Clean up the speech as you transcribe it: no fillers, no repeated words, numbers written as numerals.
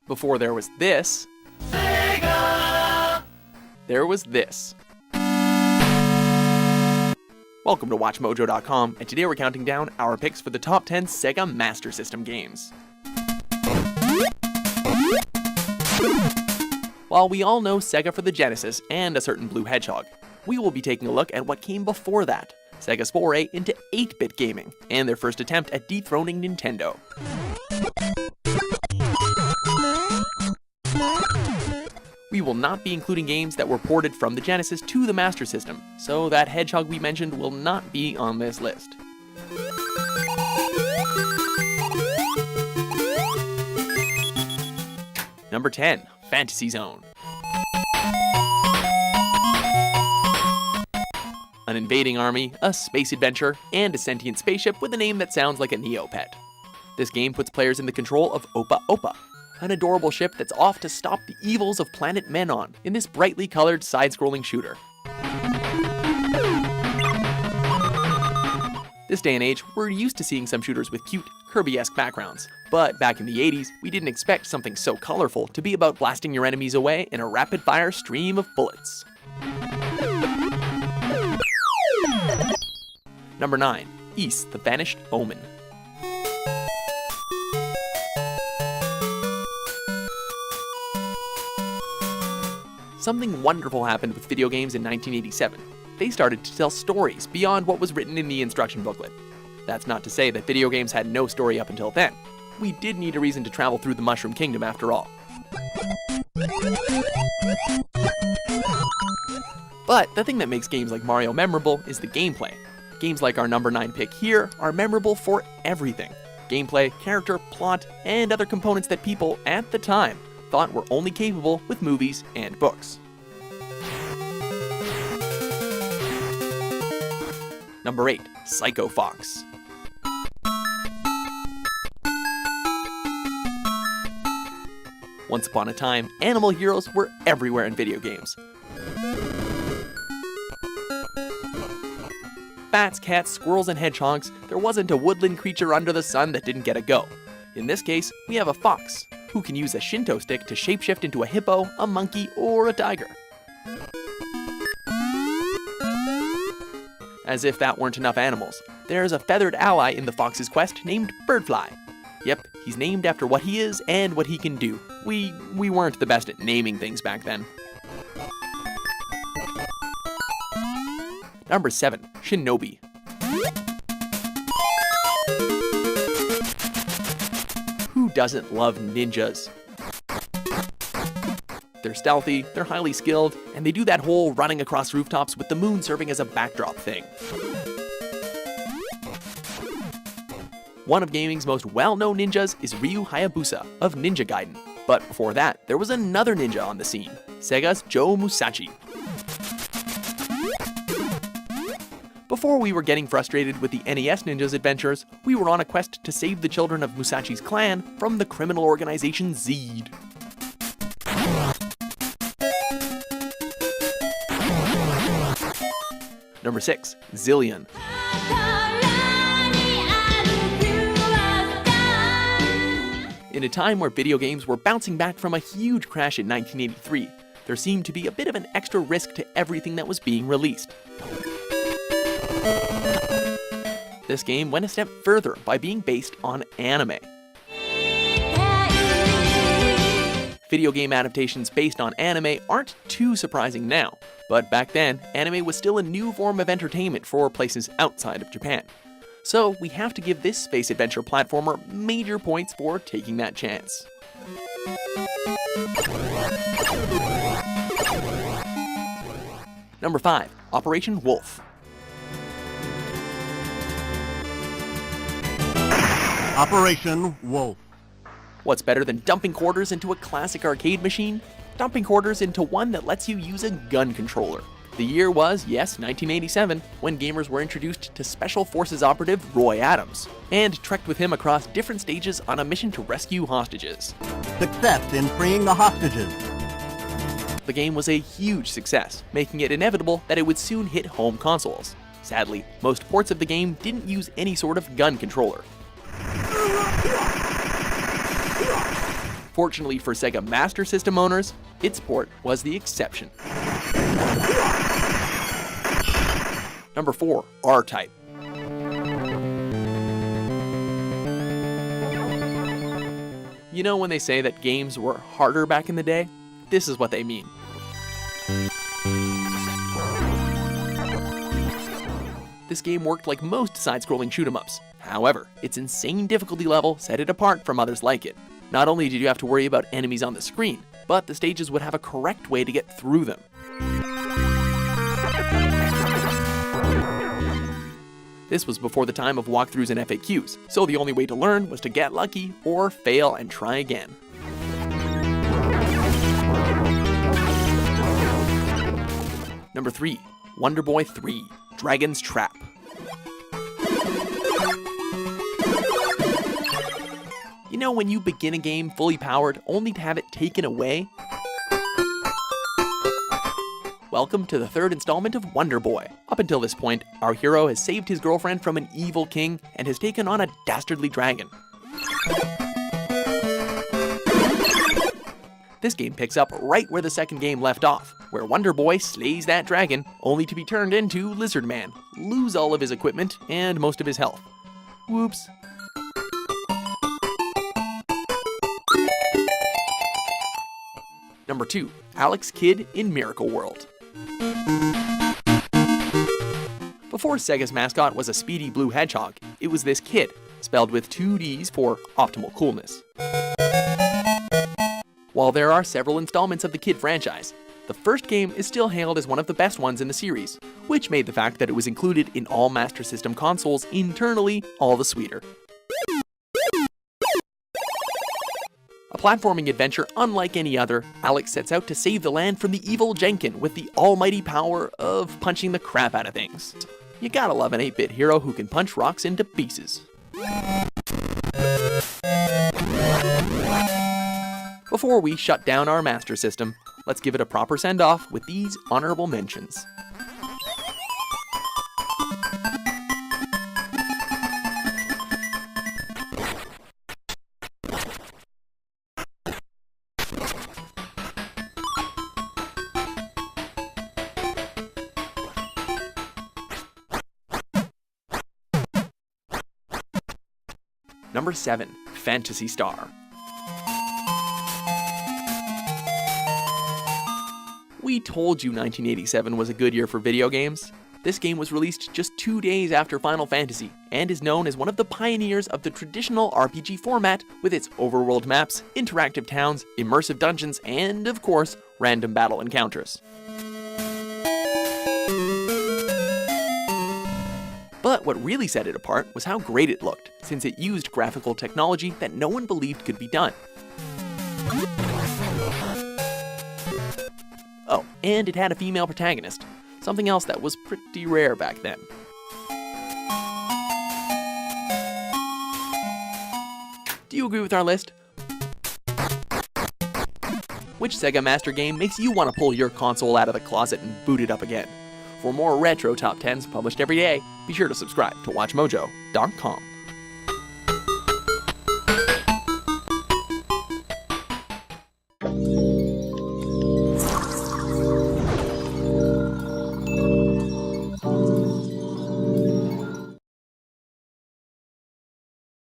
Before there was this, Sega! There was this. Welcome to WatchMojo.com, and today we're counting down our picks for the top 10 Sega Master System games. While we all know Sega for the Genesis and a certain blue hedgehog, we will be taking a look at what came before that, Sega's foray into 8-bit gaming, and their first attempt at dethroning Nintendo. We will not be including games that were ported from the Genesis to the Master System, so that hedgehog we mentioned will not be on this list. Number 10, Fantasy Zone. An invading army, a space adventure, and a sentient spaceship with a name that sounds like a Neopet. This game puts players in the control of Opa Opa, an adorable ship that's off to stop the evils of planet Menon in this brightly colored side-scrolling shooter. This day and age, we're used to seeing some shooters with cute, Kirby-esque backgrounds, but back in the 80s, we didn't expect something so colorful to be about blasting your enemies away in a rapid-fire stream of bullets. Number 9, Ys, the Vanished Omen. Something wonderful happened with video games in 1987. They started to tell stories beyond what was written in the instruction booklet. That's not to say that video games had no story up until then. We did need a reason to travel through the Mushroom Kingdom after all. But the thing that makes games like Mario memorable is the gameplay. Games like our number 9 pick here are memorable for everything. Gameplay, character, plot, and other components that people, at the time, thought were only capable with movies and books. Number 8, Psycho Fox. Once upon a time, animal heroes were everywhere in video games. Bats, cats, squirrels, and hedgehogs, there wasn't a woodland creature under the sun that didn't get a go. In this case, we have a fox, who can use a Shinto stick to shapeshift into a hippo, a monkey, or a tiger. As if that weren't enough animals, there's a feathered ally in the fox's quest named Birdfly. Yep, he's named after what he is and what he can do. We weren't the best at naming things back then. Number 7, Shinobi. Who doesn't love ninjas? They're stealthy, they're highly skilled, and they do that whole running across rooftops with the moon serving as a backdrop thing. One of gaming's most well-known ninjas is Ryu Hayabusa of Ninja Gaiden. But before that, there was another ninja on the scene, Sega's Joe Musashi. Before we were getting frustrated with the NES Ninja's adventures, we were on a quest to save the children of Musashi's clan from the criminal organization Zed. Number 6, Zillion. In a time where video games were bouncing back from a huge crash in 1983, there seemed to be a bit of an extra risk to everything that was being released. This game went a step further by being based on anime. Video game adaptations based on anime aren't too surprising now, but back then, anime was still a new form of entertainment for places outside of Japan. So we have to give this space adventure platformer major points for taking that chance. Number 5, Operation Wolf. Operation Wolf. What's better than dumping quarters into a classic arcade machine? Dumping quarters into one that lets you use a gun controller. The year was, yes, 1987, when gamers were introduced to Special Forces operative Roy Adams, and trekked with him across different stages on a mission to rescue hostages. Success in freeing the hostages. The game was a huge success, making it inevitable that it would soon hit home consoles. Sadly, most ports of the game didn't use any sort of gun controller. Fortunately for Sega Master System owners, its port was the exception. Number 4. R-Type. You know when they say that games were harder back in the day? This is what they mean. This game worked like most side-scrolling shoot-'em-ups. However, its insane difficulty level set it apart from others like it. Not only did you have to worry about enemies on the screen, but the stages would have a correct way to get through them. This was before the time of walkthroughs and FAQs, so the only way to learn was to get lucky or fail and try again. Number 3. Wonder Boy 3: Dragon's Trap. You know when you begin a game fully powered only to have it taken away? Welcome to the third installment of Wonder Boy. Up until this point, our hero has saved his girlfriend from an evil king and has taken on a dastardly dragon. This game picks up right where the second game left off, where Wonder Boy slays that dragon, only to be turned into Lizard Man, lose all of his equipment and most of his health. Whoops. Number 2. Alex Kidd in Miracle World. Before Sega's mascot was a speedy blue hedgehog, it was this kid, spelled with 2 Ds for optimal coolness. While there are several installments of the Kid franchise, the first game is still hailed as one of the best ones in the series, which made the fact that it was included in all Master System consoles internally all the sweeter. A platforming adventure unlike any other, Alex sets out to save the land from the evil Jenkin with the almighty power of punching the crap out of things. You gotta love an 8-bit hero who can punch rocks into pieces. Before we shut down our Master System, let's give it a proper send-off with these honorable mentions. Number 7. Phantasy Star. We told you 1987 was a good year for video games. This game was released just 2 days after Final Fantasy, and is known as one of the pioneers of the traditional RPG format with its overworld maps, interactive towns, immersive dungeons, and, of course, random battle encounters. But what really set it apart was how great it looked, since it used graphical technology that no one believed could be done. Oh, and it had a female protagonist, something else that was pretty rare back then. Do you agree with our list? Which Sega Master game makes you want to pull your console out of the closet and boot it up again? For more retro top 10s published every day, be sure to subscribe to WatchMojo.com.